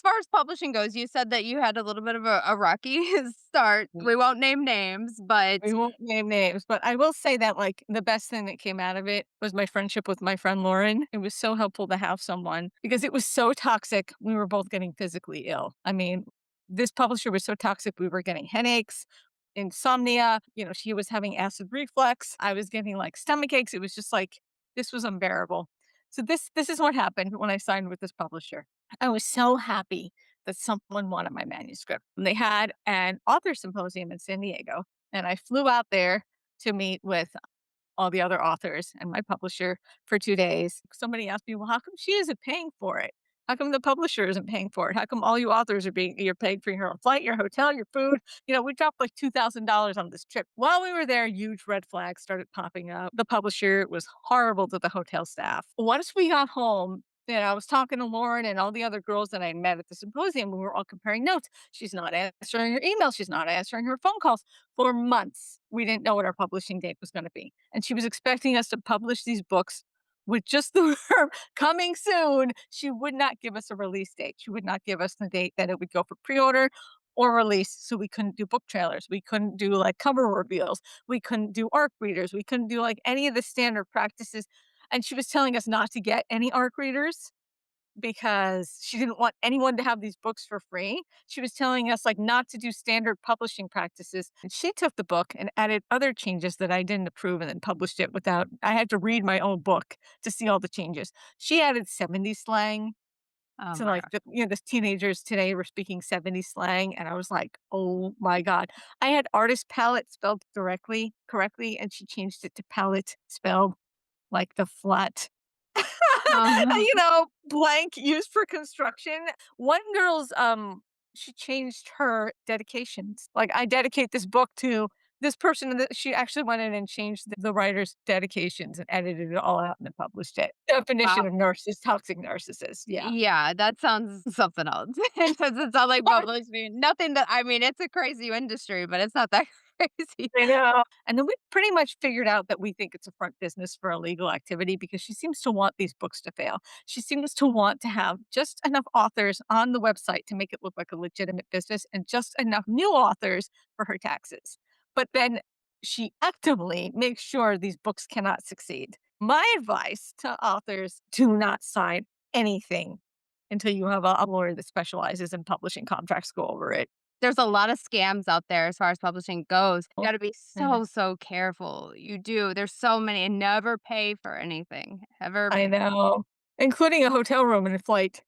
far as publishing goes, you said that you had a little bit of a rocky start. Mm. We won't name names, but We won't name names, but I will say that, like, the best thing that came out of it was my friendship with my friend Lauren. It was so helpful to have someone because it was so toxic, we were both getting physically ill. I mean, this publisher was so toxic, we were getting headaches, insomnia, she was having acid reflux, I was getting, like, stomach aches, it was just like, this was unbearable. So this is what happened when I signed with this publisher. I was so happy that someone wanted my manuscript. And they had an author symposium in San Diego, and I flew out there to meet with all the other authors and my publisher for 2 days. Somebody asked me, "Well, how come she isn't paying for it? How come the publisher isn't paying for it? How come all you authors you're paid for your flight, your hotel, your food?" We dropped like $2,000 on this trip. While we were there, huge red flags started popping up. The publisher was horrible to the hotel staff. Once we got home, I was talking to Lauren and all the other girls that I met at the symposium. We were all comparing notes. She's not answering her emails. She's not answering her phone calls. For months, we didn't know what our publishing date was going to be. And she was expecting us to publish these books with just the verb coming soon. She would not give us a release date. She would not give us the date that it would go for pre order or release. So we couldn't do book trailers. We couldn't do like cover reveals. We couldn't do ARC readers. We couldn't do like any of the standard practices. And she was telling us not to get any ARC readers because she didn't want anyone to have these books for free. She was telling us, like, not to do standard publishing practices. And she took the book and added other changes that I didn't approve and then published it without I had to read my own book to see all the changes. She added 70s slang oh to, my like, god. the teenagers today were speaking 70s slang, and I was like, "Oh my god." I had artist palette spelled correctly, and she changed it to palette spelled like the flat Uh-huh. blank used for construction. One girl's, she changed her dedications. Like, I dedicate this book to this person, and she actually went in and changed the writer's dedications and edited it all out and then published it. Definition Wow. of toxic narcissist. Yeah. Yeah, that sounds something else. It doesn't sound like publishing. Nothing that I mean, it's a crazy industry, but it's not that crazy. I know. And then we pretty much figured out that we think it's a front business for illegal activity because she seems to want these books to fail. She seems to want to have just enough authors on the website to make it look like a legitimate business and just enough new authors for her taxes. But then she actively makes sure these books cannot succeed. My advice to authors, do not sign anything until you have a lawyer that specializes in publishing contracts go over it. There's a lot of scams out there as far as publishing goes. You Oh, gotta be I know. so, so careful. You do. There's so many and never pay for anything, ever I pay. know, including a hotel room and a flight.